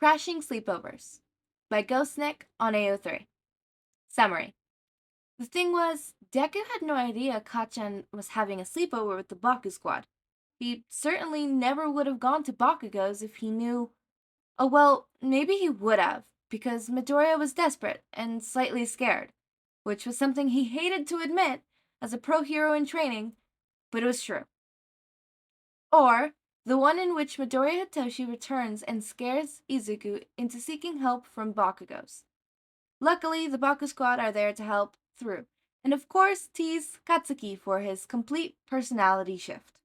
Crashing Sleepovers by Ghostnick on AO3. Summary. The thing was, Deku had no idea Kachan was having a sleepover with the Baku squad. He certainly never would have gone to Bakugo's if he knew. Oh, well, maybe he would have, because Midoriya was desperate and slightly scared, which was something he hated to admit as a pro hero in training, but it was true. Or the one in which Midoriya Hitoshi returns and scares Izuku into seeking help from Bakugos. Luckily, the Baku squad are there to help through, and of course tease Katsuki for his complete personality shift.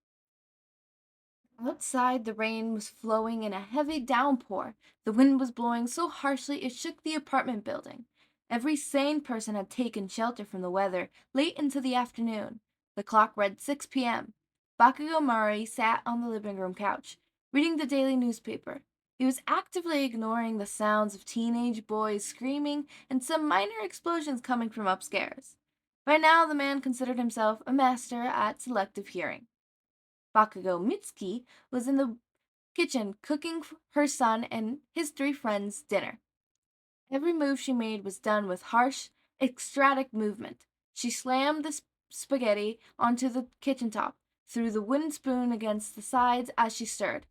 Outside, the rain was flowing in a heavy downpour. The wind was blowing so harshly it shook the apartment building. Every sane person had taken shelter from the weather late into the afternoon. The clock read 6 p.m. Bakugo Mari sat on the living room couch, reading the daily newspaper. He was actively ignoring the sounds of teenage boys screaming and some minor explosions coming from upstairs. By now, the man considered himself a master at selective hearing. Bakugo Mitsuki was in the kitchen cooking her son and his 3 friends dinner. Every move she made was done with harsh, ecstatic movement. She slammed the spaghetti onto the kitchen top, threw the wooden spoon against the sides as she stirred,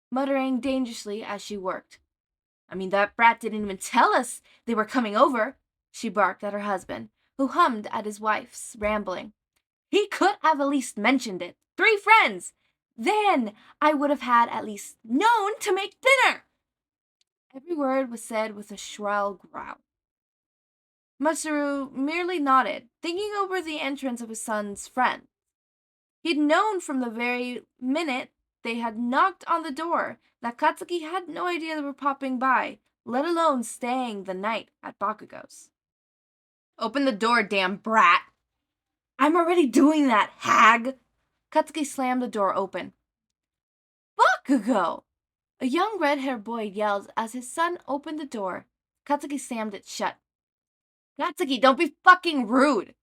muttering dangerously as she worked. "I mean, that brat didn't even tell us they were coming over," she barked at her husband, who hummed at his wife's rambling. "He could have at least mentioned it. 3 friends! Then I would have had at least known to make dinner!" Every word was said with a shrill growl. Masaru merely nodded, thinking over the entrance of his son's friend. He'd known from the very minute they had knocked on the door that Katsuki had no idea they were popping by, let alone staying the night at Bakugo's. "Open the door, damn brat!" "I'm already doing that, hag!" Katsuki slammed the door open. "Bakugo!" A young red-haired boy yelled as his son opened the door. Katsuki slammed it shut. "Katsuki, don't be fucking rude!"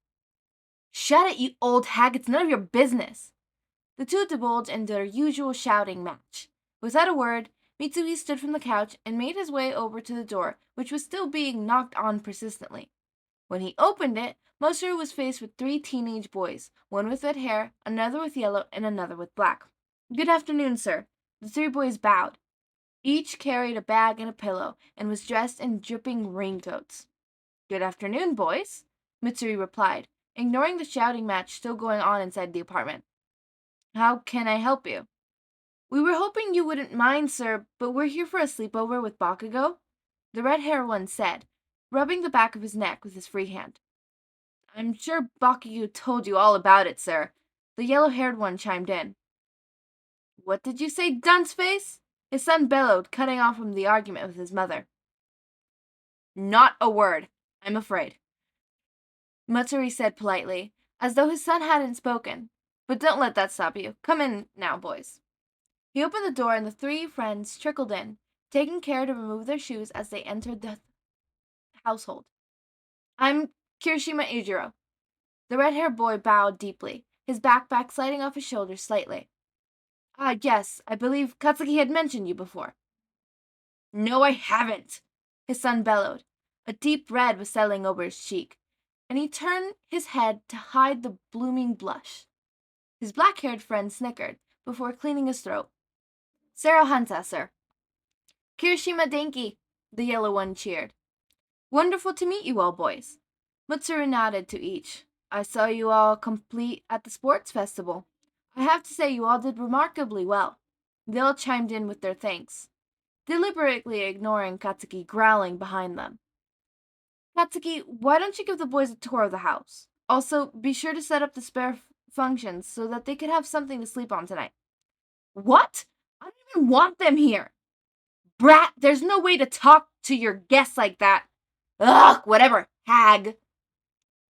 "Shut it, you old hag, it's none of your business." The two divulged into their usual shouting match. Without a word, Mitsui stood from the couch and made his way over to the door, which was still being knocked on persistently. When he opened it, Masaru was faced with 3 teenage boys, one with red hair, another with yellow, and another with black. "Good afternoon, sir." The 3 boys bowed. Each carried a bag and a pillow, and was dressed in dripping raincoats. "Good afternoon, boys," Mitsuri replied, ignoring the shouting match still going on inside the apartment. "How can I help you?" "We were hoping you wouldn't mind, sir, but we're here for a sleepover with Bakugo," the red-haired one said, rubbing the back of his neck with his free hand. "I'm sure Bakugo told you all about it, sir," the yellow-haired one chimed in. "What did you say, dunce face?" his son bellowed, cutting off from the argument with his mother. "Not a word, I'm afraid," Matsuri said politely, as though his son hadn't spoken. "But don't let that stop you. Come in now, boys." He opened the door and the 3 friends trickled in, taking care to remove their shoes as they entered the household. "I'm Kirishima Ijiro." The red-haired boy bowed deeply, his backpack sliding off his shoulders slightly. "Ah, yes, I believe Katsuki had mentioned you before." "No, I haven't," his son bellowed. A deep red was settling over his cheek, and he turned his head to hide the blooming blush. His black-haired friend snickered before cleaning his throat. "Sero Hansa, sir." "Kirishima Denki," the yellow one cheered. "Wonderful to meet you all, boys." Matsuru nodded to each. "I saw you all complete at the sports festival. I have to say you all did remarkably well." They all chimed in with their thanks, deliberately ignoring Katsuki growling behind them. "Katsuki, why don't you give the boys a tour of the house? Also, be sure to set up the spare functions so that they could have something to sleep on tonight." "What? I don't even want them here." "Brat, there's no way to talk to your guests like that." "Ugh, whatever, hag."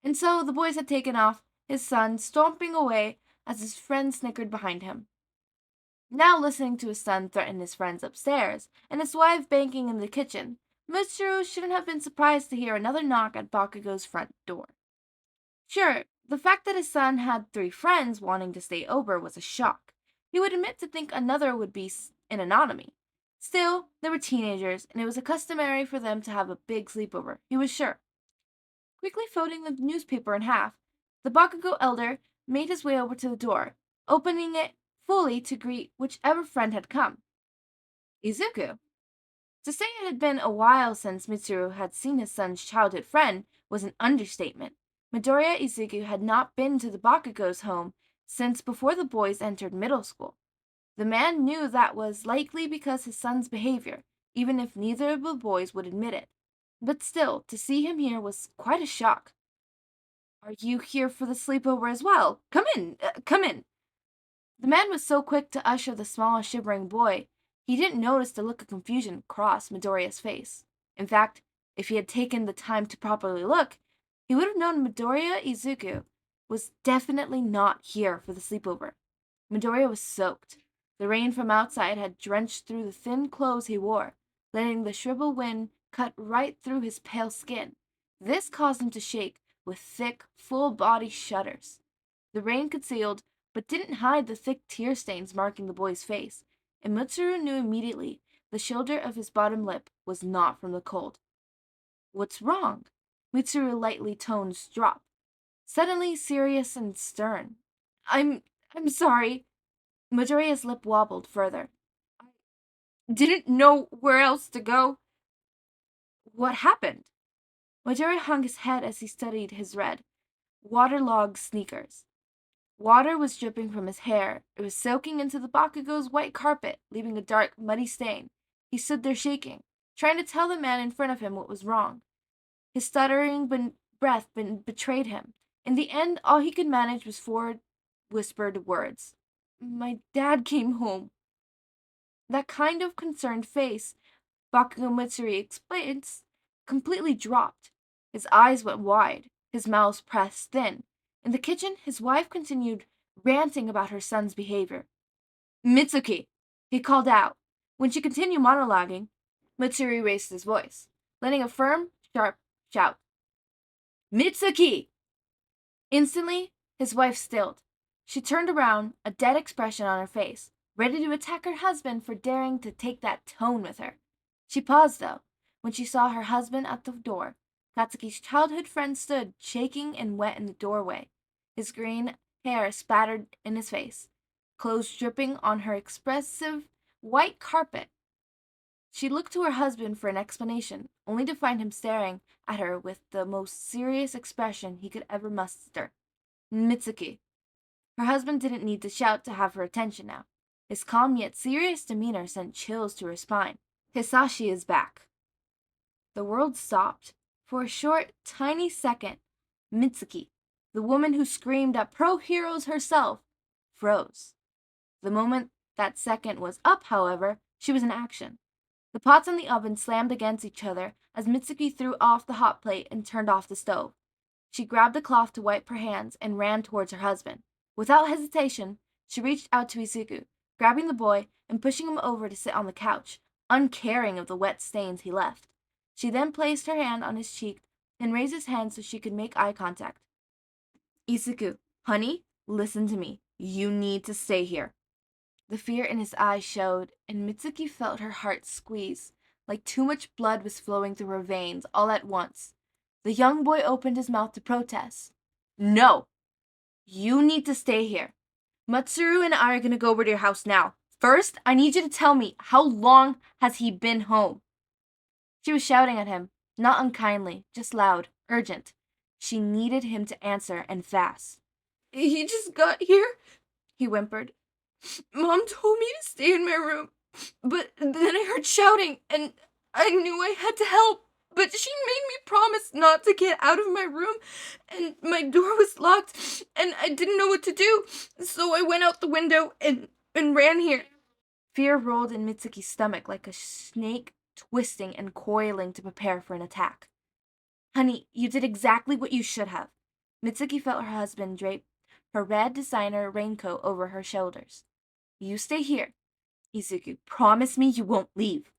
And so the boys had taken off, his son stomping away as his friend snickered behind him. Now listening to his son threaten his friends upstairs, and his wife banking in the kitchen, Mitsuru shouldn't have been surprised to hear another knock at Bakugo's front door. Sure, the fact that his son had 3 friends wanting to stay over was a shock. He would admit to think another would be an anomaly. Still, they were teenagers, and it was customary for them to have a big sleepover, he was sure. Quickly folding the newspaper in half, the Bakugo elder made his way over to the door, opening it fully to greet whichever friend had come. Izuku. To say it had been a while since Mitsuru had seen his son's childhood friend was an understatement. Midoriya Izuku had not been to the Bakugo's home since before the boys entered middle school. The man knew that was likely because his son's behavior, even if neither of the boys would admit it. But still, to see him here was quite a shock. Are you here for the sleepover as well? Come in, come in. The man was so quick to usher the small, shivering boy, he didn't notice the look of confusion cross Midoriya's face. In fact, if he had taken the time to properly look, he would have known Midoriya Izuku was definitely not here for the sleepover. Midoriya was soaked. The rain from outside had drenched through the thin clothes he wore, letting the shriveled wind cut right through his pale skin. This caused him to shake with thick, full-body shudders. The rain concealed, but didn't hide the thick tear stains marking the boy's face, and Mitsuru knew immediately the shoulder of his bottom lip was not from the cold. What's wrong? Mitsuru lightly tones dropped, suddenly serious and stern. I'm sorry. Midoriya's lip wobbled further. I didn't know where else to go. What happened? Midoriya hung his head as he studied his red, waterlogged sneakers. Water was dripping from his hair. It was soaking into the Bakugo's white carpet, leaving a dark, muddy stain. He stood there shaking, trying to tell the man in front of him what was wrong. His stuttering breath betrayed him. In the end, all he could manage was four whispered words. My dad came home. That kind of concerned face, Bakugo Mitsuri explains, completely dropped. His eyes went wide, his mouth pressed thin. In the kitchen, his wife continued ranting about her son's behavior. Mitsuki, he called out. When she continued monologuing, Mitsuri raised his voice, letting a firm, sharp shout. Mitsuki! Instantly, his wife stilled. She turned around, a dead expression on her face, ready to attack her husband for daring to take that tone with her. She paused, though, when she saw her husband at the door. Katsuki's childhood friend stood, shaking and wet in the doorway, his green hair spattered in his face, clothes dripping on her expressive white carpet. She looked to her husband for an explanation, only to find him staring at her with the most serious expression he could ever muster. Mitsuki. Her husband didn't need to shout to have her attention now. His calm yet serious demeanor sent chills to her spine. Hisashi is back. The world stopped. For a short, tiny second, Mitsuki, the woman who screamed at pro heroes herself, froze. The moment that second was up, however, she was in action. The pots in the oven slammed against each other as Mitsuki threw off the hot plate and turned off the stove. She grabbed a cloth to wipe her hands and ran towards her husband. Without hesitation, she reached out to Izuku, grabbing the boy and pushing him over to sit on the couch, uncaring of the wet stains he left. She then placed her hand on his cheek and raised his hand so she could make eye contact. Izuku, honey, listen to me. You need to stay here. The fear in his eyes showed, and Mitsuki felt her heart squeeze, like too much blood was flowing through her veins all at once. The young boy opened his mouth to protest. No! You need to stay here. Matsuru and I are going to go over to your house now. First, I need you to tell me, how long has he been home? She was shouting at him, not unkindly, just loud, urgent. She needed him to answer, and fast. He just got here, he whimpered. Mom told me to stay in my room, but then I heard shouting, and I knew I had to help. But she made me promise not to get out of my room, and my door was locked, and I didn't know what to do, so I went out the window and ran here. Fear rolled in Mitsuki's stomach like a snake twisting and coiling to prepare for an attack. Honey, you did exactly what you should have. Mitsuki felt her husband drape her red designer raincoat over her shoulders. You stay here. Izuku, promise me you won't leave.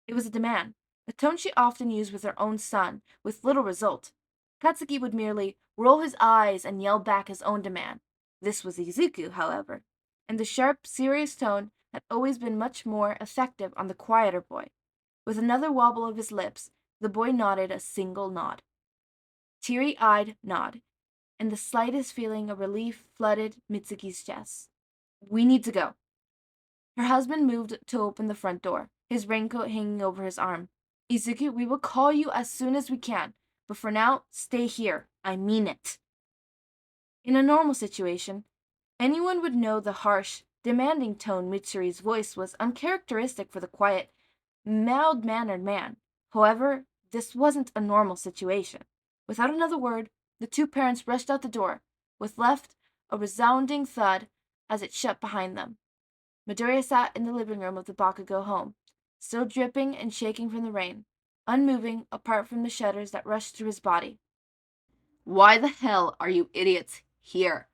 It was a demand, a tone she often used with her own son, with little result. Katsuki would merely roll his eyes and yell back his own demand. This was Izuku, however, and the sharp, serious tone had always been much more effective on the quieter boy. With another wobble of his lips, the boy nodded a single nod. Teary-eyed nod, and the slightest feeling of relief flooded Mitsuki's chest. We need to go. Her husband moved to open the front door, his raincoat hanging over his arm. Izuku, we will call you as soon as we can, but for now, stay here. I mean it. In a normal situation, anyone would know the harsh, demanding tone Mitsuri's voice was uncharacteristic for the quiet, mild-mannered man. However, this wasn't a normal situation. Without another word, the two parents rushed out the door, with left a resounding thud as it shut behind them. Midoriya sat in the living room of the Bakugo home, still dripping and shaking from the rain, unmoving apart from the shudders that rushed through his body. Why the hell are you idiots here?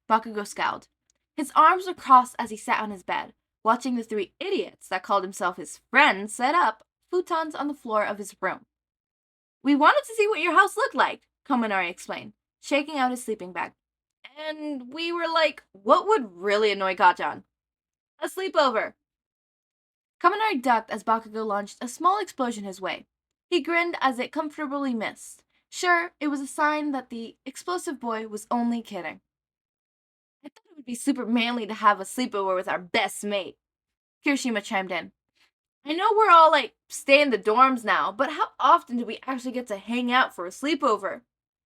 Bakugo scowled. His arms were crossed as he sat on his bed, watching the three idiots that called himself his friends set up futons on the floor of his room. We wanted to see what your house looked like, Kaminari explained, shaking out his sleeping bag. And we were like, what would really annoy Kacchan? A sleepover. Kaminari ducked as Bakugo launched a small explosion his way. He grinned as it comfortably missed. Sure, it was a sign that the explosive boy was only kidding. I thought it would be super manly to have a sleepover with our best mate, Kirishima chimed in. I know we're all stay in the dorms now, but how often do we actually get to hang out for a sleepover?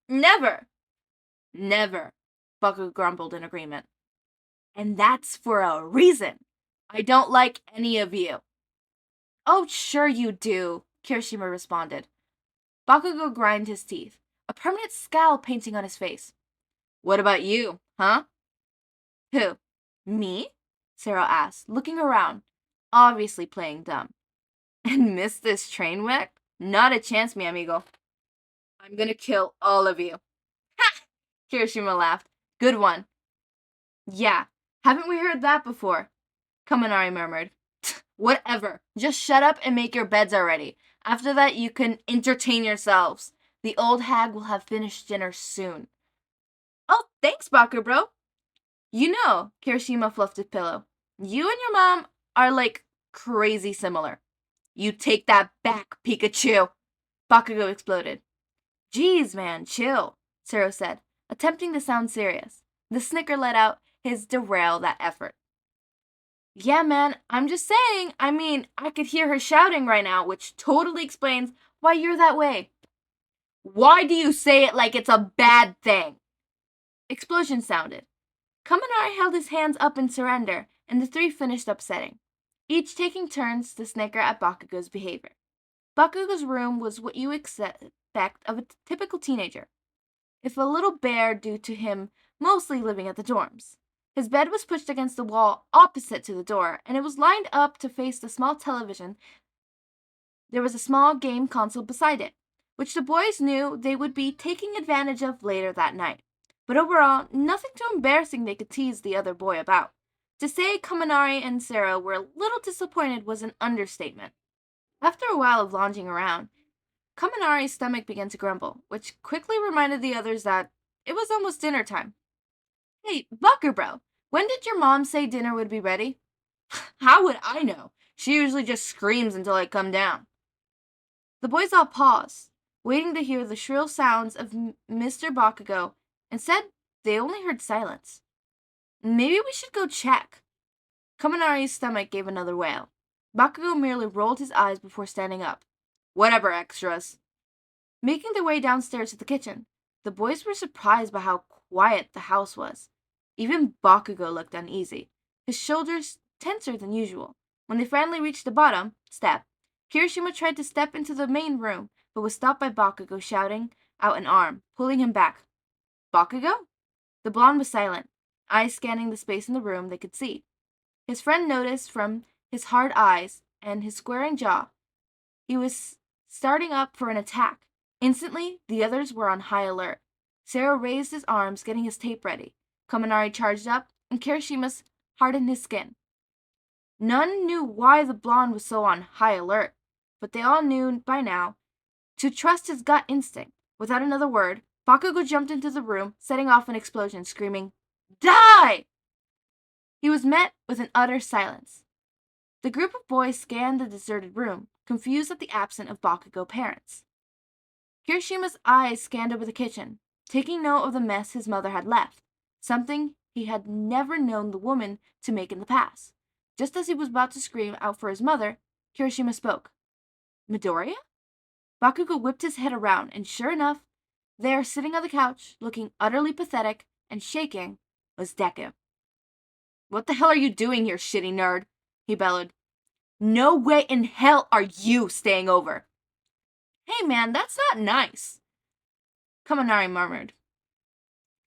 Never. Never, Bakugo grumbled in agreement. And that's for a reason. I don't like any of you. Oh, sure you do, Kirishima responded. Bakugo grinded his teeth, a permanent scowl painting on his face. What about you, huh? Who? Me? Sarah asked, looking around, obviously playing dumb. And miss this train wreck? Not a chance, mi amigo. I'm gonna kill all of you. Ha! Kirishima laughed. Good one. Yeah, haven't we heard that before? Kaminari murmured. Whatever. Just shut up and make your beds already. After that, you can entertain yourselves. The old hag will have finished dinner soon. Oh, thanks, Bakubro. You know, Kirishima fluffed his pillow. You and your mom are crazy similar. You take that back, Pikachu. Bakugo exploded. Geez, man, chill, Sero said, attempting to sound serious. The snicker let out his derail that effort. Yeah, man, I'm just saying. I mean, I could hear her shouting right now, which totally explains why you're that way. Why do you say it like it's a bad thing? Explosion sounded. Kaminari held his hands up in surrender, and the three finished upsetting, each taking turns to snicker at Bakugo's behavior. Bakugo's room was what you expect of a typical teenager, if a little bare due to him mostly living at the dorms. His bed was pushed against the wall opposite to the door, and it was lined up to face the small television. There was a small game console beside it, which the boys knew they would be taking advantage of later that night. But overall, nothing too embarrassing they could tease the other boy about. To say Kaminari and Sarah were a little disappointed was an understatement. After a while of lounging around, Kaminari's stomach began to grumble, which quickly reminded the others that it was almost dinner time. Hey, Bro, when did your mom say dinner would be ready? How would I know? She usually just screams until I come down. The boys all paused, waiting to hear the shrill sounds of Mr. Bakugo. Instead, they only heard silence. Maybe we should go check. Kaminari's stomach gave another wail. Bakugo merely rolled his eyes before standing up. Whatever, extras. Making their way downstairs to the kitchen, the boys were surprised by how quiet the house was. Even Bakugo looked uneasy, his shoulders tenser than usual. When they finally reached the bottom step, Kirishima tried to step into the main room, but was stopped by Bakugo shouting out an arm, pulling him back. Bakugo? The blonde was silent, eyes scanning the space in the room they could see. His friend noticed from his hard eyes and his squaring jaw he was starting up for an attack. Instantly, the others were on high alert. Sero raised his arms, getting his tape ready. Kaminari charged up, and Kirishima hardened his skin. None knew why the blonde was so on high alert, but they all knew by now to trust his gut instinct. Without another word, Bakugo jumped into the room, setting off an explosion, screaming, Die! He was met with an utter silence. The group of boys scanned the deserted room, confused at the absence of Bakugo parents. Kirishima's eyes scanned over the kitchen, taking note of the mess his mother had left, something he had never known the woman to make in the past. Just as he was about to scream out for his mother, Kirishima spoke. Midoriya? Bakugo whipped his head around, and sure enough, there, sitting on the couch, looking utterly pathetic and shaking, was Deku. What the hell are you doing here, shitty nerd? He bellowed. No way in hell are you staying over. Hey man, that's not nice, Kaminari murmured.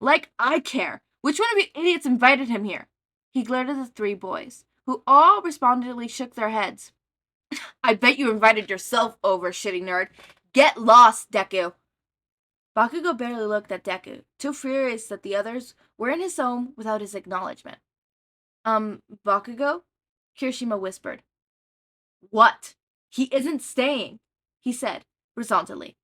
Like I care. Which one of you idiots invited him here? He glared at the three boys, who all respondingly shook their heads. I bet you invited yourself over, shitty nerd. Get lost, Deku. Bakugo barely looked at Deku, too furious that the others were in his home without his acknowledgement. Bakugo? Kirishima whispered. What? He isn't staying, he said, resentfully.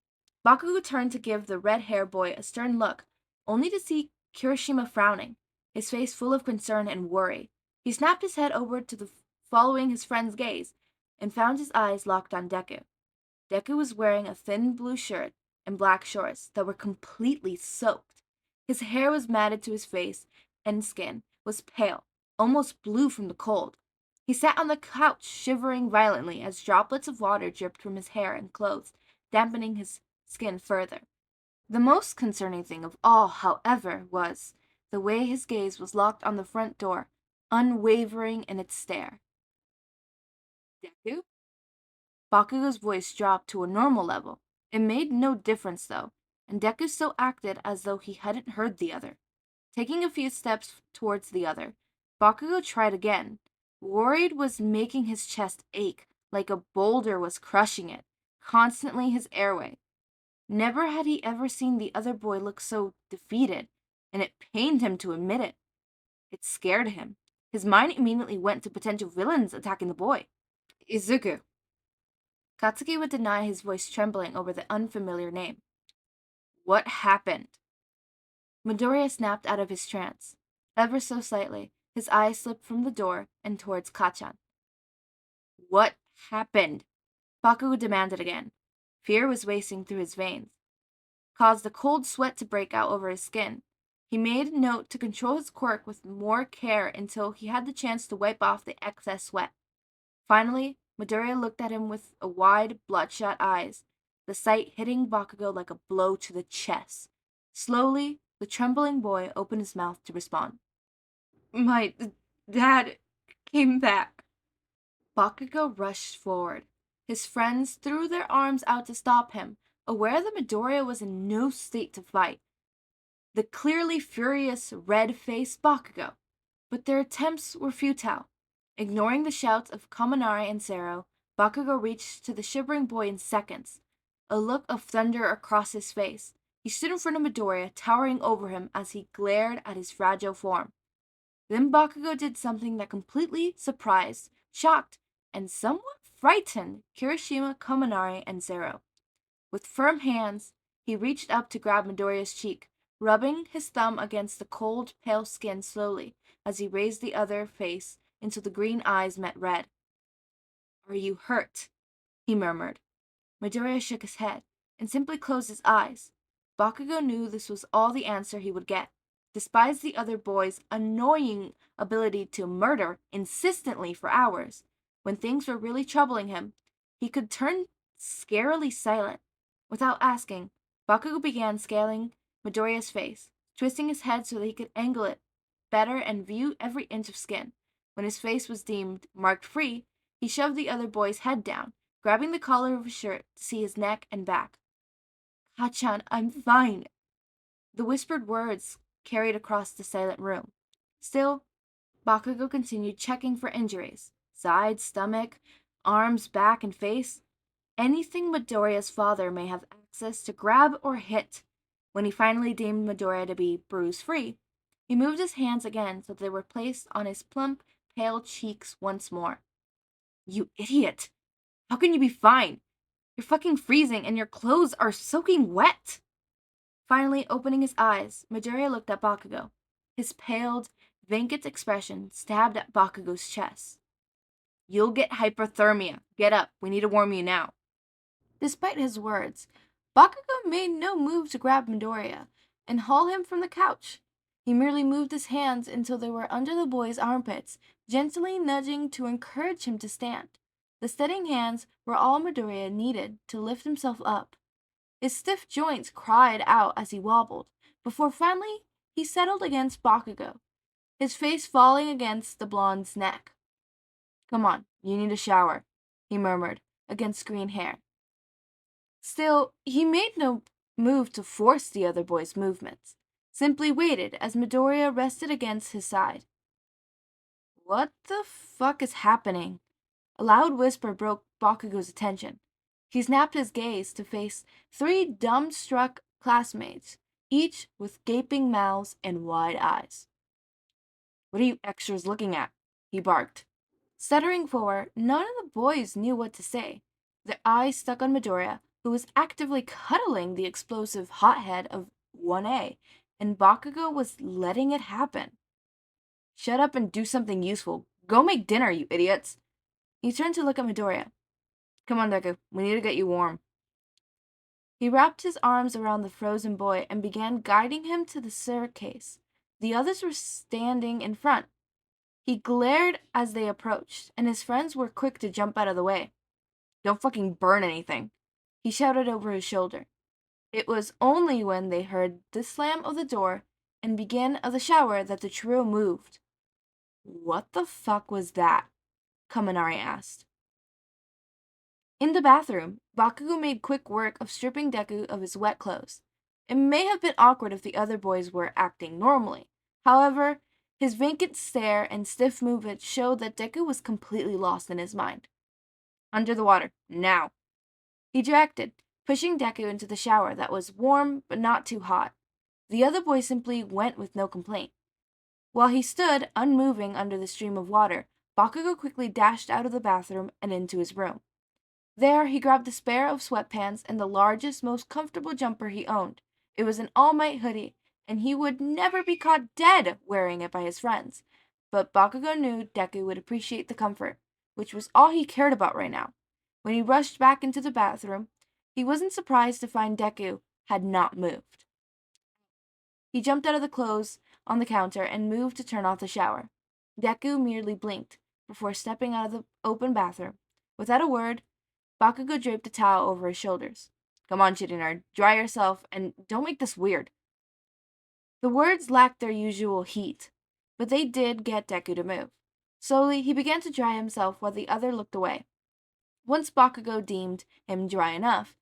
Bakugo turned to give the red-haired boy a stern look, only to see Kirishima frowning, his face full of concern and worry. He snapped his head over to the following his friend's gaze, and found his eyes locked on Deku. Deku was wearing a thin blue shirt and black shorts that were completely soaked. His hair was matted to his face, and skin was pale, almost blue from the cold. He sat on the couch, shivering violently as droplets of water dripped from his hair and clothes, dampening his skin further. The most concerning thing of all, however, was the way his gaze was locked on the front door, unwavering in its stare. Deku? Bakugo's voice dropped to a normal level. It made no difference, though, and Deku still acted as though he hadn't heard the other. Taking a few steps towards the other, Bakugo tried again. Worried was making his chest ache like a boulder was crushing it, constantly his airway. Never had he ever seen the other boy look so defeated, and it pained him to admit it. It scared him. His mind immediately went to potential villains attacking the boy. Izuku. Katsuki would deny, his voice trembling over the unfamiliar name. What happened? Midoriya snapped out of his trance. Ever so slightly, his eyes slipped from the door and towards Kacchan. What happened? Bakugo demanded again. Fear was racing through his veins, caused a cold sweat to break out over his skin. He made note to control his quirk with more care until he had the chance to wipe off the excess sweat. Finally, Midoriya looked at him with wide, bloodshot eyes, the sight hitting Bakugo like a blow to the chest. Slowly, the trembling boy opened his mouth to respond. My dad came back. Bakugo rushed forward. His friends threw their arms out to stop him, aware that Midoriya was in no state to fight. The clearly furious, red-faced Bakugo. But their attempts were futile. Ignoring the shouts of Kaminari and Zero, Bakugo reached to the shivering boy in seconds, a look of thunder across his face. He stood in front of Midoriya, towering over him as he glared at his fragile form. Then Bakugo did something that completely surprised, shocked, and somewhat frightened Kirishima, Kaminari, and Zero. With firm hands, he reached up to grab Midoriya's cheek, rubbing his thumb against the cold, pale skin slowly as he raised the other face until the green eyes met red. Are you hurt? He murmured. Midoriya shook his head and simply closed his eyes. Bakugo knew this was all the answer he would get. Despite the other boy's annoying ability to murder insistently for hours, when things were really troubling him, he could turn scarily silent. Without asking, Bakugo began scaling Midoriya's face, twisting his head so that he could angle it better and view every inch of skin. When his face was deemed marked free, he shoved the other boy's head down, grabbing the collar of his shirt to see his neck and back. Kacchan, I'm fine. The whispered words carried across the silent room. Still, Bakugo continued checking for injuries. Side, stomach, arms, back, and face. Anything Midoriya's father may have access to grab or hit. When he finally deemed Midoriya to be bruise-free, he moved his hands again so they were placed on his plump, pale cheeks once more. You idiot! How can you be fine? You're fucking freezing and your clothes are soaking wet! Finally, opening his eyes, Midoriya looked at Bakugo. His paled, vacant expression stabbed at Bakugo's chest. You'll get hypothermia. Get up. We need to warm you now. Despite his words, Bakugo made no move to grab Midoriya and haul him from the couch. He merely moved his hands until they were under the boy's armpits, gently nudging to encourage him to stand. The steadying hands were all Midoriya needed to lift himself up. His stiff joints cried out as he wobbled, before finally he settled against Bakugo, his face falling against the blonde's neck. Come on, you need a shower, he murmured, against green hair. Still, he made no move to force the other boy's movements, simply waited as Midoriya rested against his side. What the fuck is happening? A loud whisper broke Bakugo's attention. He snapped his gaze to face three dumbstruck classmates, each with gaping mouths and wide eyes. What are you extras looking at? He barked. Stuttering forward, none of the boys knew what to say. Their eyes stuck on Midoriya, who was actively cuddling the explosive hothead of 1A, and Bakugo was letting it happen. Shut up and do something useful. Go make dinner, you idiots. He turned to look at Midoriya. Come on, Deku. We need to get you warm. He wrapped his arms around the frozen boy and began guiding him to the staircase. The others were standing in front. He glared as they approached, and his friends were quick to jump out of the way. Don't fucking burn anything, he shouted over his shoulder. It was only when they heard the slam of the door and begin of the shower that the trio moved. What the fuck was that? Kaminari asked. In the bathroom, Bakugo made quick work of stripping Deku of his wet clothes. It may have been awkward if the other boys were acting normally. However, his vacant stare and stiff movement showed that Deku was completely lost in his mind. Under the water, now. He directed, pushing Deku into the shower that was warm but not too hot. The other boy simply went with no complaint. While he stood, unmoving under the stream of water, Bakugo quickly dashed out of the bathroom and into his room. There, he grabbed a spare of sweatpants and the largest, most comfortable jumper he owned. It was an All Might hoodie, and he would never be caught dead wearing it by his friends. But Bakugo knew Deku would appreciate the comfort, which was all he cared about right now. When he rushed back into the bathroom, he wasn't surprised to find Deku had not moved. He jumped out of the clothes on the counter and moved to turn off the shower. Deku merely blinked before stepping out of the open bathroom. Without a word, Bakugo draped a towel over his shoulders. Come on, shitty nerd, dry yourself, and don't make this weird. The words lacked their usual heat, but they did get Deku to move. Slowly, he began to dry himself while the other looked away. Once Bakugo deemed him dry enough,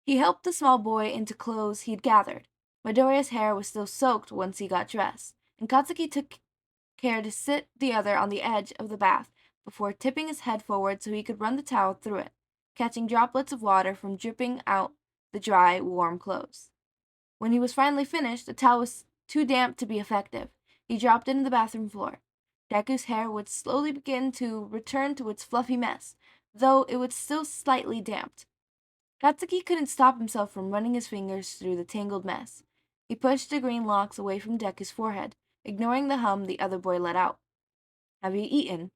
he helped the small boy into clothes he'd gathered. Midoriya's hair was still soaked once he got dressed, and Katsuki took care to sit the other on the edge of the bath before tipping his head forward so he could run the towel through it, catching droplets of water from dripping out the dry, warm clothes. When he was finally finished, the towel was too damp to be effective. He dropped it in the bathroom floor. Deku's hair would slowly begin to return to its fluffy mess, though it was still slightly damped. Katsuki couldn't stop himself from running his fingers through the tangled mess. He pushed the green locks away from Deku's forehead, ignoring the hum the other boy let out. Have you eaten?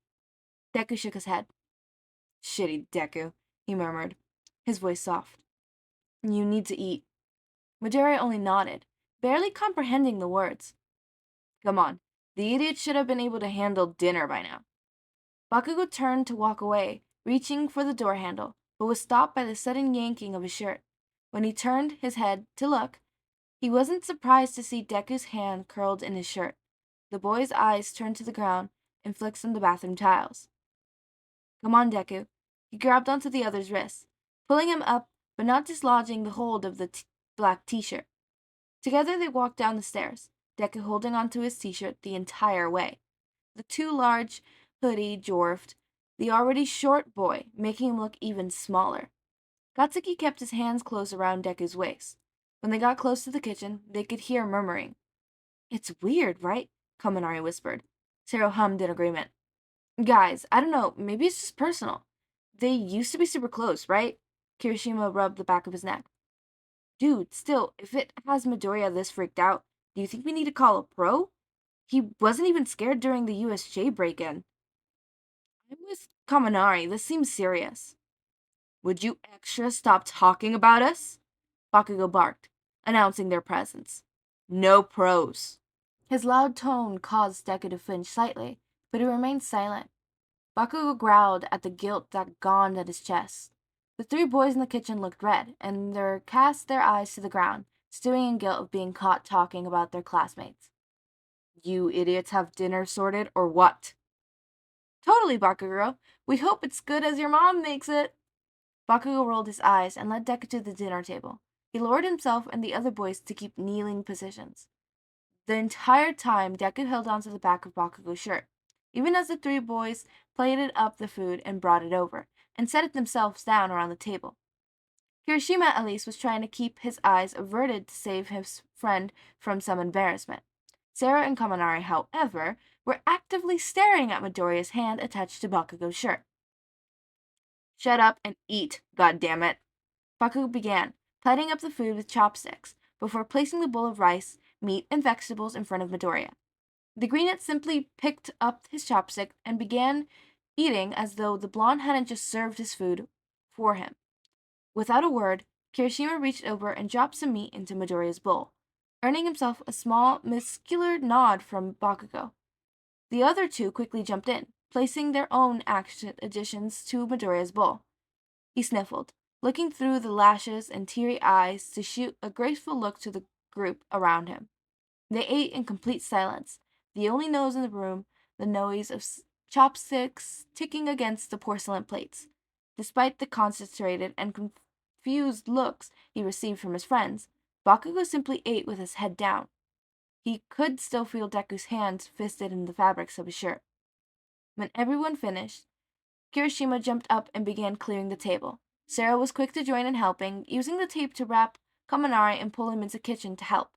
Deku shook his head. Shitty Deku, he murmured, his voice soft. You need to eat. Midoriya only nodded, barely comprehending the words. Come on, the idiot should have been able to handle dinner by now. Bakugo turned to walk away, reaching for the door handle, but was stopped by the sudden yanking of his shirt. When he turned his head to look, he wasn't surprised to see Deku's hand curled in his shirt. The boy's eyes turned to the ground and flicked on the bathroom tiles. Come on, Deku. He grabbed onto the other's wrist, pulling him up but not dislodging the hold of the black t-shirt. Together they walked down the stairs, Deku holding onto his t-shirt the entire way. The too large hoodie dwarfed the already short boy, making him look even smaller. Katsuki kept his hands close around Deku's waist. When they got close to the kitchen, they could hear murmuring. It's weird, right? Kaminari whispered. Sero hummed in agreement. Guys, I don't know, maybe it's just personal. They used to be super close, right? Kirishima rubbed the back of his neck. Dude, still, if it has Midoriya this freaked out, do you think we need to call a pro? He wasn't even scared during the USJ break-in. I'm with Kaminari, this seems serious. Would you extra stop talking about us? Bakugo barked, announcing their presence. No pros. His loud tone caused Deku to flinch slightly, but he remained silent. Bakugo growled at the guilt that gnawed at his chest. The three boys in the kitchen looked red, and cast their eyes to the ground, stewing in guilt of being caught talking about their classmates. You idiots have dinner sorted, or what? Totally, Bakugo. We hope it's good as your mom makes it. Bakugo rolled his eyes and led Deku to the dinner table. He lowered himself and the other boys to keep kneeling positions. The entire time, Deku held onto the back of Bakugo's shirt, even as the three boys plated up the food and brought it over, and set it themselves down around the table. Kirishima, at least, was trying to keep his eyes averted to save his friend from some embarrassment. Sarah and Kaminari, however, were actively staring at Midoriya's hand attached to Bakugo's shirt. Shut up and eat, goddammit. Bakugo began, plating up the food with chopsticks, before placing the bowl of rice, meat, and vegetables in front of Midoriya. The greenette simply picked up his chopstick and began eating as though the blonde hadn't just served his food for him. Without a word, Kirishima reached over and dropped some meat into Midoriya's bowl, earning himself a small, muscular nod from Bakugo. The other two quickly jumped in, placing their own additions to Midoriya's bowl. He sniffled, looking through the lashes and teary eyes to shoot a graceful look to the group around him. They ate in complete silence, the only noise in the room the noise of chopsticks ticking against the porcelain plates. Despite the concentrated and confused looks he received from his friends, Bakugo simply ate with his head down. He could still feel Deku's hands fisted in the fabrics of his shirt. When everyone finished, Kirishima jumped up and began clearing the table. Sarah was quick to join in helping, using the tape to wrap Kaminari and pull him into the kitchen to help.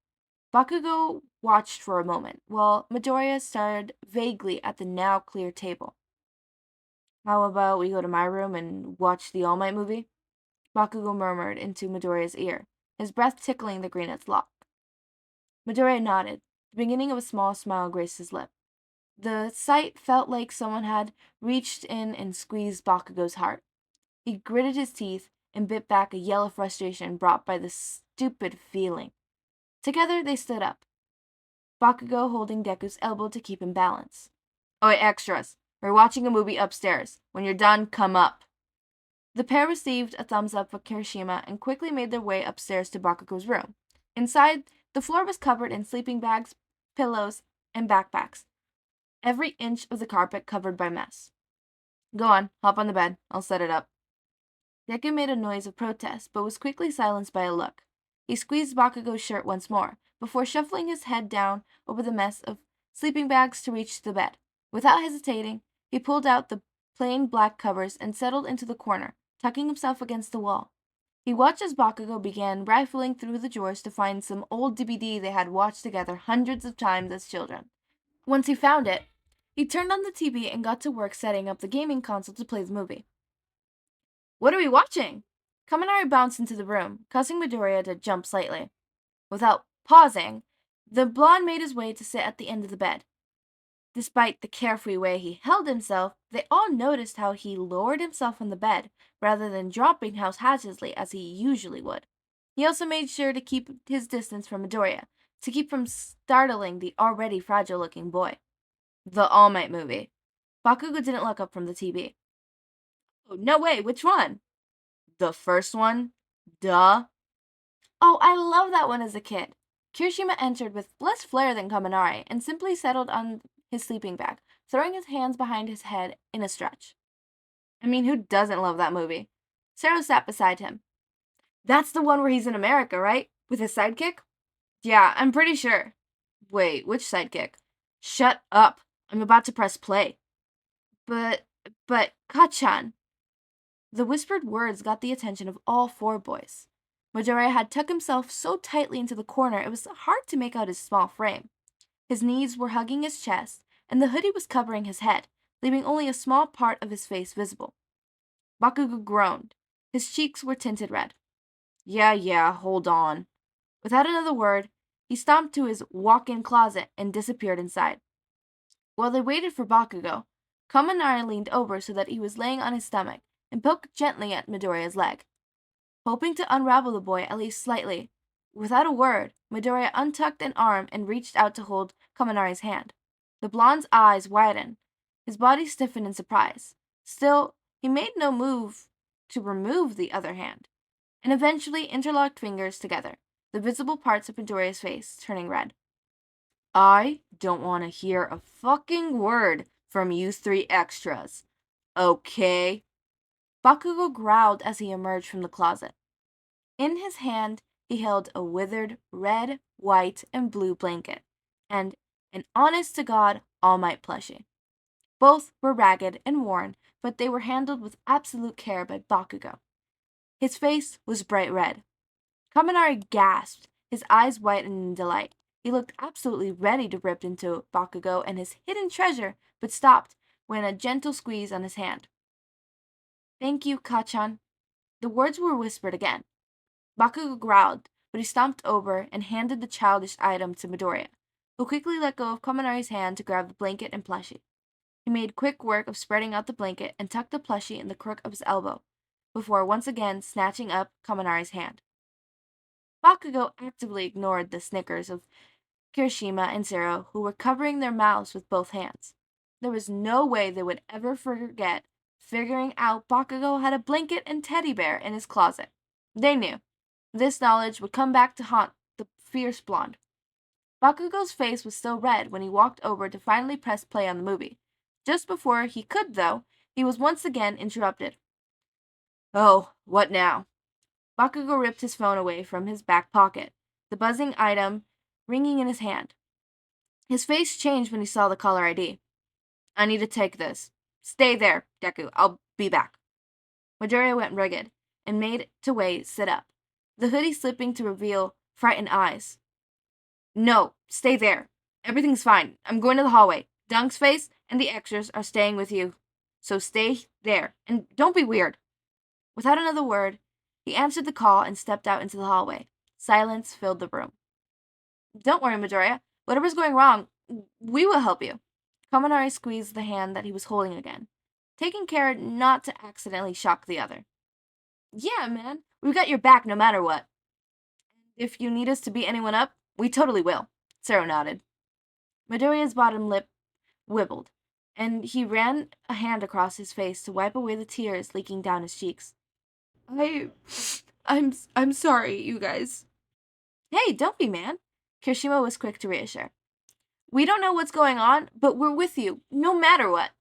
Bakugo watched for a moment, while Midoriya stared vaguely at the now clear table. How about we go to my room and watch the All Might movie? Bakugo murmured into Midoriya's ear, his breath tickling the greenette's lock. Midoriya nodded. The beginning of a small smile graced his lip. The sight felt like someone had reached in and squeezed Bakugo's heart. He gritted his teeth and bit back a yell of frustration brought by the stupid feeling. Together they stood up, Bakugo holding Deku's elbow to keep him balanced. Oi, extras! We're watching a movie upstairs. When you're done, come up. The pair received a thumbs up from Kirishima and quickly made their way upstairs to Bakugo's room. Inside, the floor was covered in sleeping bags, pillows, and backpacks, every inch of the carpet covered by mess. Go on, hop on the bed. I'll set it up. Deku made a noise of protest, but was quickly silenced by a look. He squeezed Bakugo's shirt once more, before shuffling his head down over the mess of sleeping bags to reach the bed. Without hesitating, he pulled out the plain black covers and settled into the corner, tucking himself against the wall. He watched as Bakugo began rifling through the drawers to find some old DVD they had watched together hundreds of times as children. Once he found it, he turned on the TV and got to work setting up the gaming console to play the movie. What are we watching? Kaminari bounced into the room, causing Midoriya to jump slightly. Without pausing, the blonde made his way to sit at the end of the bed. Despite the carefree way he held himself, they all noticed how he lowered himself on the bed, rather than dropping haphazardly as he usually would. He also made sure to keep his distance from Midoriya, to keep from startling the already fragile-looking boy. The All Might movie. Bakugo didn't look up from the TV. Oh, no way, which one? The first one? Duh. Oh, I love that one as a kid. Kirishima entered with less flair than Kaminari and simply settled on his sleeping bag, throwing his hands behind his head in a stretch. I mean, who doesn't love that movie? Sarah sat beside him. That's the one where he's in America, right? With his sidekick? Yeah, I'm pretty sure. Wait, which sidekick? Shut up. I'm about to press play. But, Kachan. The whispered words got the attention of all four boys. Midoriya had tucked himself so tightly into the corner it was hard to make out his small frame. His knees were hugging his chest, and the hoodie was covering his head, leaving only a small part of his face visible. Bakugo groaned. His cheeks were tinted red. Yeah, hold on. Without another word, he stomped to his walk-in closet and disappeared inside. While they waited for Bakugo, Kaminari leaned over so that he was laying on his stomach and poked gently at Midoriya's leg, hoping to unravel the boy at least slightly. Without a word, Midoriya untucked an arm and reached out to hold Kaminari's hand. The blonde's eyes widened. His body stiffened in surprise. Still, he made no move to remove the other hand, and eventually interlocked fingers together, the visible parts of Midoriya's face turning red. I don't want to hear a fucking word from you three extras. Okay? Bakugo growled as he emerged from the closet. In his hand, he held a withered red, white, and blue blanket, and an honest-to-God All Might plushie. Both were ragged and worn, but they were handled with absolute care by Bakugo. His face was bright red. Kaminari gasped, his eyes widened in delight. He looked absolutely ready to rip into Bakugo and his hidden treasure, but stopped when a gentle squeeze on his hand. Thank you, Kachan. The words were whispered again. Bakugo growled, but he stomped over and handed the childish item to Midoriya, who quickly let go of Kaminari's hand to grab the blanket and plushie. He made quick work of spreading out the blanket and tucked the plushie in the crook of his elbow, before once again snatching up Kaminari's hand. Bakugo actively ignored the snickers of Kirishima and Zero, who were covering their mouths with both hands. There was no way they would ever forget figuring out Bakugo had a blanket and teddy bear in his closet. They knew. This knowledge would come back to haunt the fierce blonde. Bakugo's face was still red when he walked over to finally press play on the movie. Just before he could, though, he was once again interrupted. Oh, what now? Bakugo ripped his phone away from his back pocket, the buzzing item ringing in his hand. His face changed when he saw the caller ID. I need to take this. Stay there, Deku. I'll be back. Midoriya went rigid and made Toei sit up, the hoodie slipping to reveal frightened eyes. No, stay there. Everything's fine. I'm going to the hallway. Dunk's face and the extras are staying with you. So stay there, and don't be weird. Without another word, he answered the call and stepped out into the hallway. Silence filled the room. Don't worry, Midoriya. Whatever's going wrong, we will help you. Kaminari squeezed the hand that he was holding again, taking care not to accidentally shock the other. Yeah, man. We've got your back no matter what. If you need us to beat anyone up, we totally will. Zero nodded. Midoriya's bottom lip wibbled, and he ran a hand across his face to wipe away the tears leaking down his cheeks. I'm sorry, you guys. Hey, don't be, man. Kirishima was quick to reassure. We don't know what's going on, but we're with you, no matter what.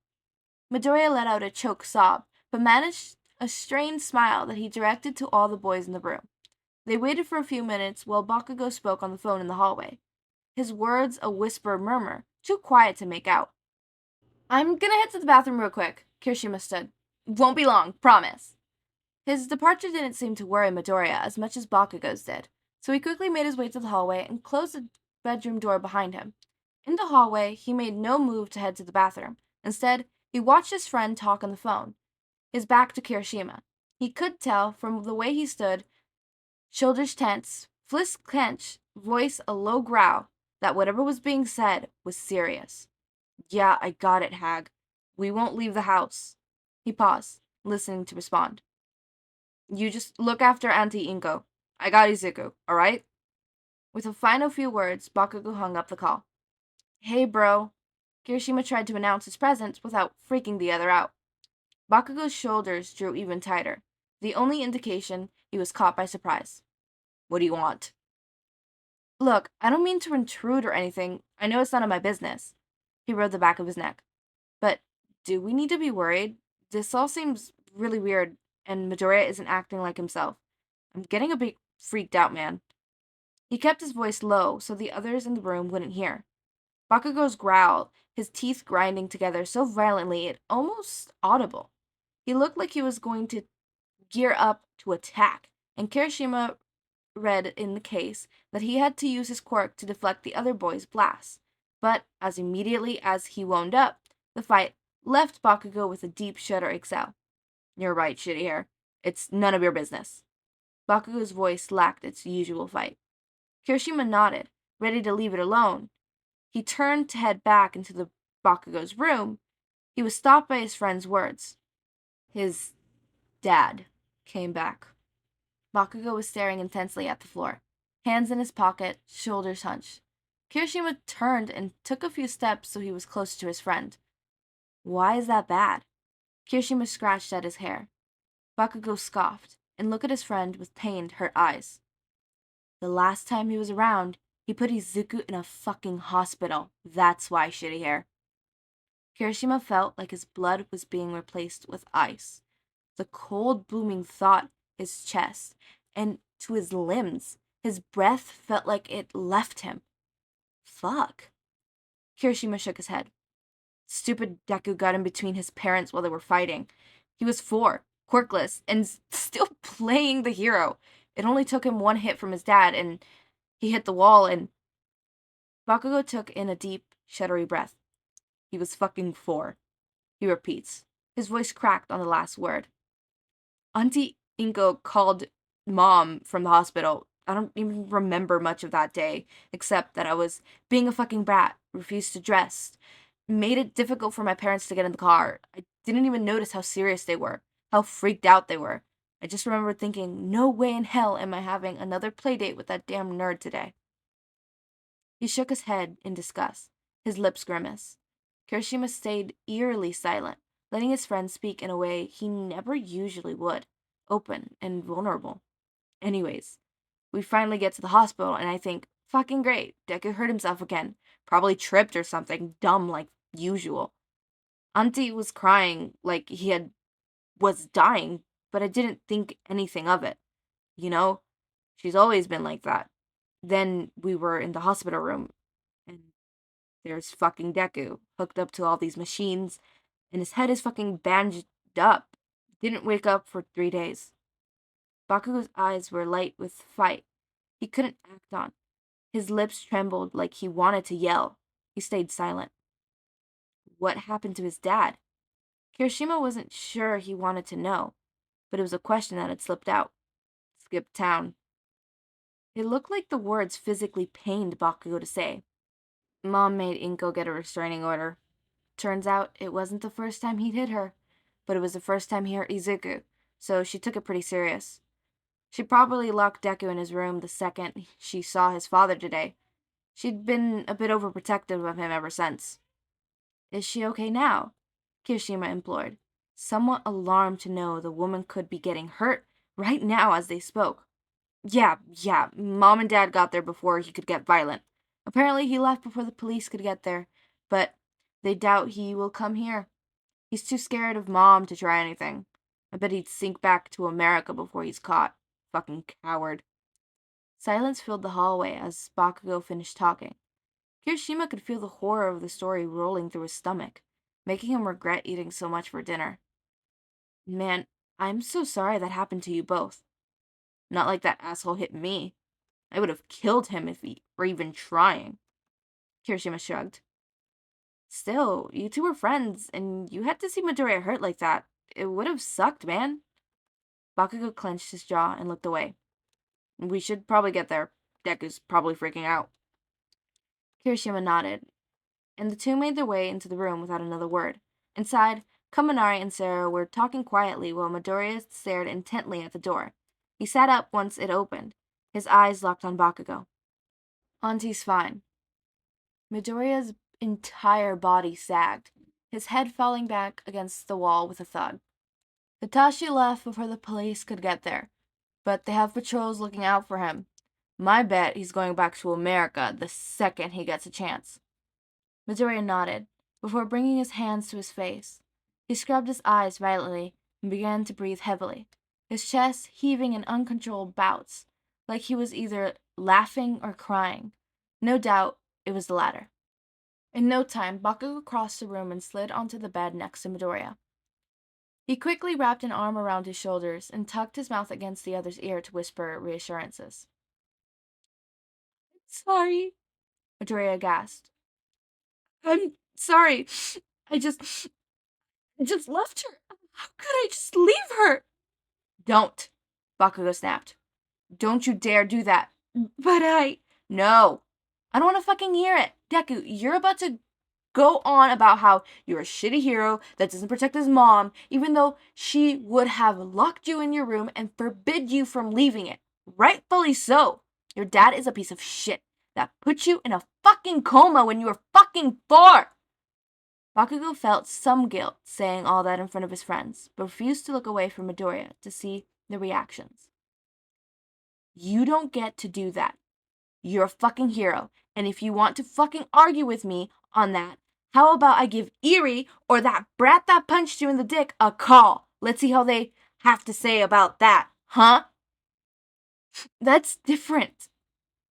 Midoriya let out a choked sob, but managed a strained smile that he directed to all the boys in the room. They waited for a few minutes while Bakugo spoke on the phone in the hallway, his words a whisper murmur, too quiet to make out. I'm gonna head to the bathroom real quick, Kirishima stood. Won't be long, promise. His departure didn't seem to worry Midoriya as much as Bakugo's did, so he quickly made his way to the hallway and closed the bedroom door behind him. In the hallway, he made no move to head to the bathroom. Instead, he watched his friend talk on the phone, his back to Kirishima. He could tell from the way he stood, shoulders tense, fists clenched, voice a low growl, that whatever was being said was serious. Yeah, I got it, Hag. We won't leave the house. He paused, listening to respond. You just look after Auntie Inko. I got Izuku, alright? With a final few words, Bakugo hung up the call. Hey, bro. Kirishima tried to announce his presence without freaking the other out. Bakugo's shoulders drew even tighter, the only indication he was caught by surprise. What do you want? Look, I don't mean to intrude or anything. I know it's none of my business. He rubbed the back of his neck. But do we need to be worried? This all seems really weird, and Midoriya isn't acting like himself. I'm getting a bit freaked out, man. He kept his voice low so the others in the room wouldn't hear. Bakugo's growl, his teeth grinding together so violently it almost audible. He looked like he was going to gear up to attack, and Kirishima read in the case that he had to use his quirk to deflect the other boy's blasts. But as immediately as he wound up, the fight left Bakugo with a deep shudder exhale. You're right, shitty hair. It's none of your business. Bakugo's voice lacked its usual fight. Kirishima nodded, ready to leave it alone. He turned to head back into the Bakugo's room. He was stopped by his friend's words. His dad came back. Bakugo was staring intensely at the floor, hands in his pocket, shoulders hunched. Kirishima turned and took a few steps so he was closer to his friend. Why is that bad? Kirishima scratched at his hair. Bakugo scoffed and looked at his friend with pained, hurt eyes. The last time he was around, he put Izuku in a fucking hospital. That's why, shitty hair. Kirishima felt like his blood was being replaced with ice. The cold booming thought his chest and to his limbs. His breath felt like it left him. Fuck. Kirishima shook his head. Stupid Deku got in between his parents while they were fighting. He was 4, quirkless, and still playing the hero. It only took him one hit from his dad, and he hit the wall, and... Bakugo took in a deep, shuddery breath. He was fucking 4. He repeats. His voice cracked on the last word. Auntie Inko called Mom from the hospital. I don't even remember much of that day, except that I was being a fucking brat, refused to dress, made it difficult for my parents to get in the car. I didn't even notice how serious they were, how freaked out they were. I just remember thinking, no way in hell am I having another playdate with that damn nerd today. He shook his head in disgust, his lips grimaced. Kirishima stayed eerily silent, letting his friend speak in a way he never usually would, open and vulnerable. Anyways, we finally get to the hospital, and I think, fucking great, Deku hurt himself again. Probably tripped or something dumb like usual. Auntie was crying like was dying, but I didn't think anything of it. You know, she's always been like that. Then we were in the hospital room, and there's fucking Deku, hooked up to all these machines, and his head is fucking bandaged up. Didn't wake up for 3 days. Bakugo's eyes were light with fright. He couldn't act on. His lips trembled like he wanted to yell. He stayed silent. What happened to his dad? Kirishima wasn't sure he wanted to know, but it was a question that had slipped out. Skipped town. It looked like the words physically pained Bakugo to say. Mom made Inko get a restraining order. Turns out it wasn't the first time he'd hit her, but it was the first time he hurt Izuku, so she took it pretty serious. She probably locked Deku in his room the second she saw his father today. She'd been a bit overprotective of him ever since. Is she okay now? Kirishima implored, somewhat alarmed to know the woman could be getting hurt right now as they spoke. Yeah, Mom and Dad got there before he could get violent. Apparently he left before the police could get there, but they doubt he will come here. He's too scared of Mom to try anything. I bet he'd sink back to America before he's caught. Fucking coward. Silence filled the hallway as Bakugo finished talking. Kirishima could feel the horror of the story rolling through his stomach, making him regret eating so much for dinner. Man, I'm so sorry that happened to you both. Not like that asshole hit me. I would have killed him if he were even trying. Kirishima shrugged. Still, you two were friends, and you had to see Midoriya hurt like that. It would have sucked, man. Bakugo clenched his jaw and looked away. We should probably get there. Deku's probably freaking out. Kirishima nodded, and the two made their way into the room without another word. Inside, Kaminari and Sarah were talking quietly while Midoriya stared intently at the door. He sat up once it opened, his eyes locked on Bakugo. Auntie's fine. Midoriya's entire body sagged, his head falling back against the wall with a thud. Hitachi left before the police could get there, but they have patrols looking out for him. My bet he's going back to America the second he gets a chance. Midoriya nodded, before bringing his hands to his face. He scrubbed his eyes violently and began to breathe heavily, his chest heaving in uncontrolled bouts, like he was either laughing or crying. No doubt it was the latter. In no time, Bakugo crossed the room and slid onto the bed next to Midoriya. He quickly wrapped an arm around his shoulders and tucked his mouth against the other's ear to whisper reassurances. Sorry, Midoriya gasped. I'm sorry. I just left her. How could I just leave her? Don't, Bakugo snapped. Don't you dare do that. But No. I don't want to fucking hear it. Deku, you're about to go on about how you're a shitty hero that doesn't protect his mom, even though she would have locked you in your room and forbid you from leaving it. Rightfully so. Your dad is a piece of shit that put you in a fucking coma when you were fucking 4. Bakugo felt some guilt saying all that in front of his friends, but refused to look away from Midoriya to see the reactions. You don't get to do that. You're a fucking hero, and if you want to fucking argue with me on that, how about I give Eri or that brat that punched you in the dick a call? Let's see how they have to say about that, huh? That's different.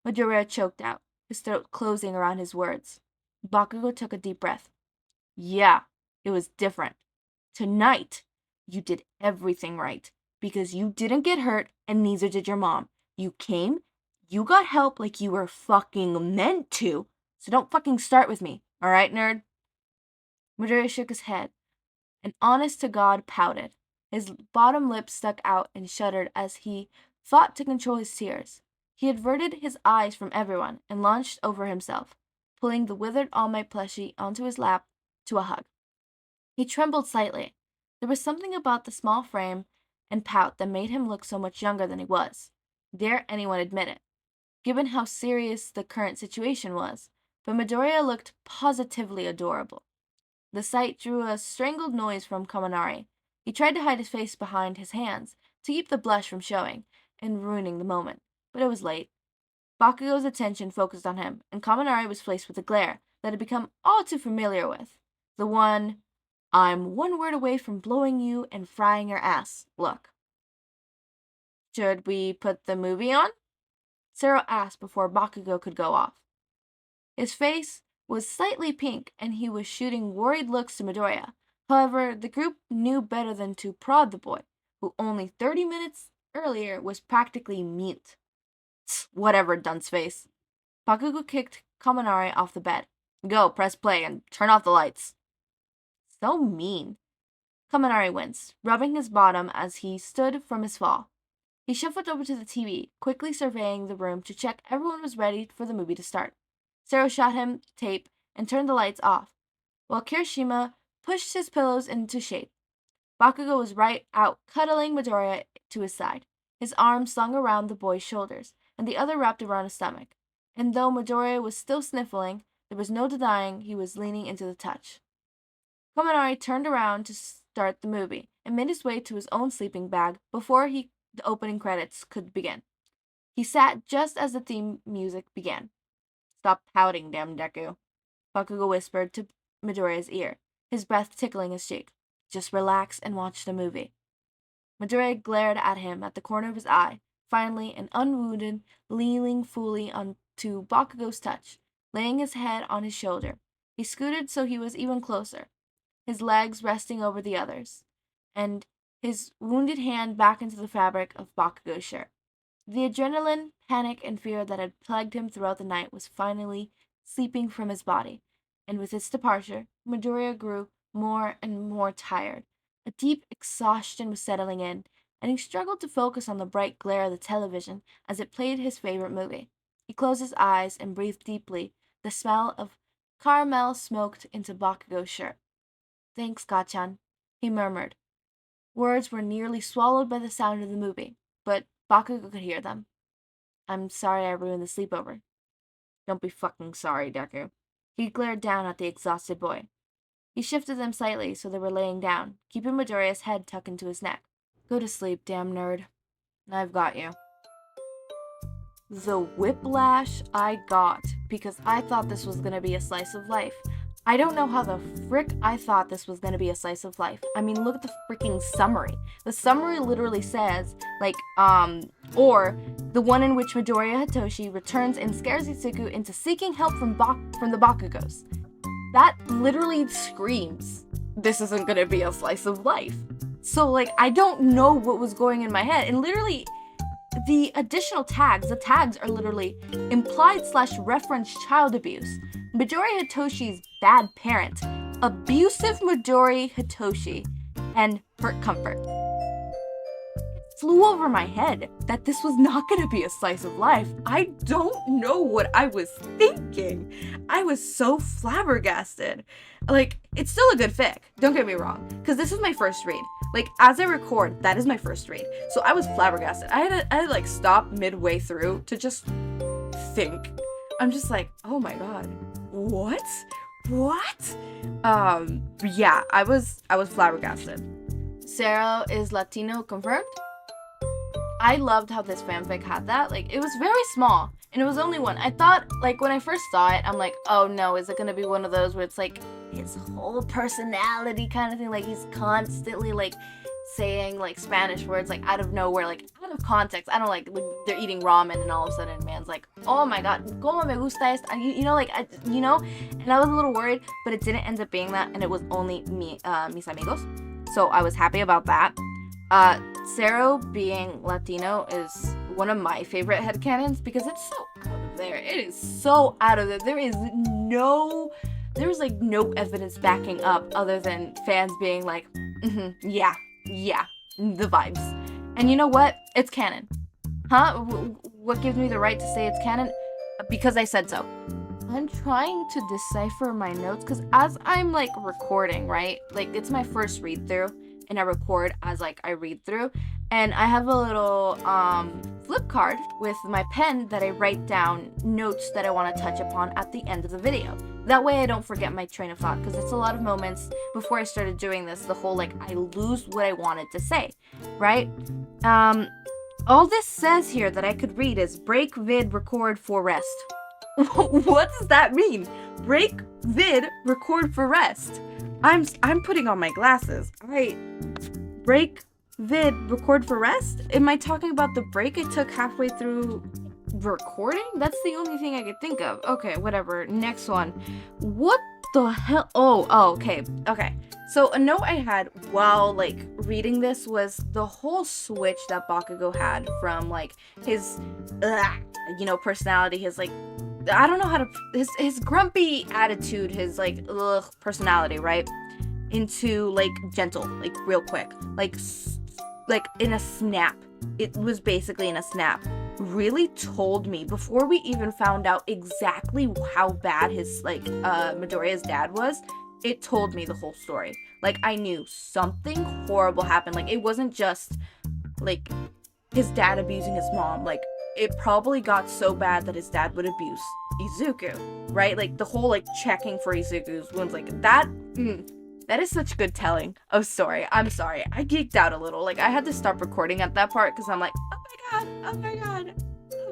Midoriya choked out, his throat closing around his words. Bakugo took a deep breath. Yeah, it was different. Tonight, you did everything right, because you didn't get hurt and neither did your mom. You came, you got help like you were fucking meant to, so don't fucking start with me, alright, nerd? Midoriya shook his head, and honest to God pouted. His bottom lip stuck out and shuddered as he fought to control his tears. He averted his eyes from everyone and launched over himself, pulling the withered All Might plushie onto his lap to a hug. He trembled slightly. There was something about the small frame and pout that made him look so much younger than he was. Dare anyone admit it, given how serious the current situation was, but Midoriya looked positively adorable. The sight drew a strangled noise from Kaminari. He tried to hide his face behind his hands to keep the blush from showing and ruining the moment, but it was late. Bakugo's attention focused on him, and Kaminari was faced with a glare that had become all too familiar with. The one, I'm one word away from blowing you and frying your ass look. Should we put the movie on? Sero asked before Bakugo could go off. His face was slightly pink and he was shooting worried looks to Midoriya. However, the group knew better than to prod the boy, who only 30 minutes earlier was practically mute. Whatever, dunce face. Bakugo kicked Kaminari off the bed. Go, press play, and turn off the lights. So mean. Kaminari winced, rubbing his bottom as he stood from his fall. He shuffled over to the TV, quickly surveying the room to check everyone was ready for the movie to start. Sero shot him tape and turned the lights off, while Kirishima pushed his pillows into shape. Bakugo was right out, cuddling Midoriya to his side, his arm slung around the boy's shoulders, and the other wrapped around his stomach. And though Midoriya was still sniffling, there was no denying he was leaning into the touch. Kaminari turned around to start the movie and made his way to his own sleeping bag before the opening credits could begin. He sat just as the theme music began. Stop pouting, damn Deku, Bakugo whispered to Midoriya's ear, his breath tickling his cheek. Just relax and watch the movie. Midoriya glared at him at the corner of his eye, finally and unwounded, leaning fully onto Bakugo's touch, laying his head on his shoulder. He scooted so he was even closer, his legs resting over the others, and his wounded hand back into the fabric of Bakugo's shirt. The adrenaline, panic, and fear that had plagued him throughout the night was finally seeping from his body, and with its departure, Midoriya grew more and more tired. A deep exhaustion was settling in, and he struggled to focus on the bright glare of the television as it played his favorite movie. He closed his eyes and breathed deeply, the smell of caramel smoked into Bakugo's shirt. Thanks, Gachan, he murmured. Words were nearly swallowed by the sound of the movie, but Bakugo could hear them. I'm sorry I ruined the sleepover. Don't be fucking sorry, Deku. He glared down at the exhausted boy. He shifted them slightly so they were laying down, keeping Midoriya's head tucked into his neck. Go to sleep, damn nerd. I've got you. The whiplash I got because I thought this was gonna be a slice of life. I don't know how the frick I thought this was gonna be a slice of life. I mean, look at the freaking summary. The summary literally says, or the one in which Midoriya Hitoshi returns and scares Izuku into seeking help from the Bakugos. That literally screams, this isn't gonna be a slice of life. So, I don't know what was going in my head. And literally, the additional tags, the tags are literally implied/reference child abuse, Midoriya Hitoshi's bad parent, abusive Midori Hitoshi, and hurt comfort. flew over my head that this was not gonna be a slice of life. I don't know what I was thinking. I was so flabbergasted. Like, it's still a good fic, don't get me wrong, because this is my first read. Like, as I record, that is my first read. So I was flabbergasted. I had to like stop midway through to just think. I'm just like, oh my god, what? Yeah, I was flabbergasted. Cero is Latino confirmed. I loved how this fanfic had that. Like, it was very small, and it was only one. I thought, like, when I first saw it, I'm like, oh no, is it gonna be one of those where it's like his whole personality kind of thing? Like, he's constantly like saying like Spanish words like out of nowhere, like out of context. I don't like they're eating ramen and all of a sudden man's like, oh my god, como me gusta esto, you know, like you know. And I was a little worried, but it didn't end up being that, and it was only me, mis amigos. So I was happy about that. Cero being Latino is one of my favorite headcanons because it's so out of there. It is so out of there. There's like no evidence backing up other than fans being like, yeah, the vibes. And you know what? It's canon. Huh? What gives me the right to say it's canon? Because I said so. I'm trying to decipher my notes because as I'm like recording, right? Like, it's my first read through, and I record as like I read through, and I have a little flip card with my pen that I write down notes that I want to touch upon at the end of the video. That way I don't forget my train of thought, because it's a lot of moments before I started doing this, the whole like I lose what I wanted to say, right? All this says here that I could read is break vid record for rest. What does that mean? Break vid record for rest. I'm putting on my glasses. Break vid record for rest? Am I talking about the break I took halfway through recording? That's the only thing I could think of. Okay, whatever. Next one. What the hell? Oh, okay. So a note I had while like reading this was the whole switch that Bakugo had from like his personality, his like, I don't know how to, his grumpy attitude, his like personality, right, into like gentle, like real quick, like in a snap. It was basically in a snap. Really told me before we even found out exactly how bad his like Midoriya's dad was. It told me the whole story. Like, I knew something horrible happened. Like, it wasn't just like his dad abusing his mom. Like, it probably got so bad that his dad would abuse Izuku, right? Like, the whole like checking for Izuku's wounds, like that. That is such good telling of story. I'm sorry, I geeked out a little. Like, I had to stop recording at that part because I'm like, oh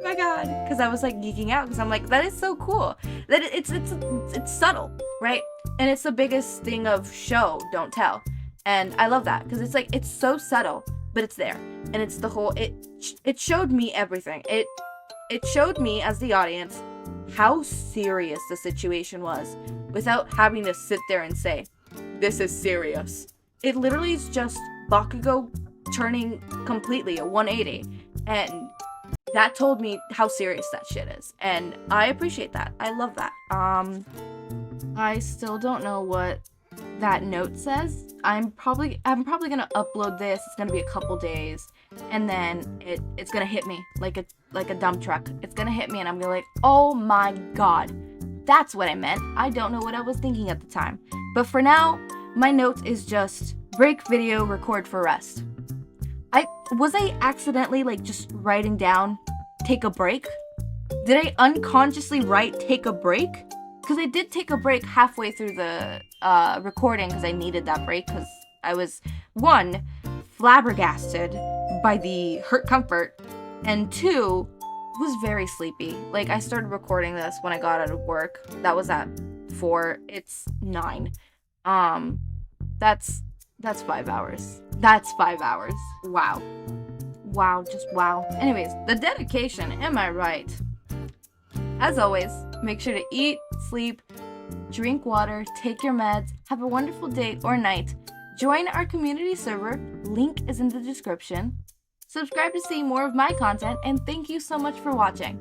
my god, because I was like geeking out because I'm like, that is so cool. That it's subtle, right? And it's the biggest thing of show, don't tell. And I love that because it's like, it's so subtle, but it's there. And it's the whole, it showed me everything. It showed me as the audience how serious the situation was without having to sit there and say, this is serious. It literally is just Bakugo turning completely a 180. And that told me how serious that shit is. And I appreciate that. I love that. I still don't know what that note says. I'm probably gonna upload this. It's gonna be a couple days, and then it's gonna hit me like a dump truck. It's gonna hit me, and I'm gonna be like, oh my god, that's what I meant. I don't know what I was thinking at the time. But for now, my note is just break video, record for rest. Was I accidentally like just writing down take a break? Did I unconsciously write take a break? Because I did take a break halfway through the recording because I needed that break because I was, one, flabbergasted by the hurt comfort, and two, was very sleepy. Like, I started recording this when I got out of work. That was at 4. It's 9. That's 5 hours. That's 5 hours. Wow. Wow, just wow. Anyways, the dedication, am I right? As always, make sure to eat, sleep, drink water, take your meds, have a wonderful day or night. Join our community server, link is in the description. Subscribe to see more of my content, and thank you so much for watching.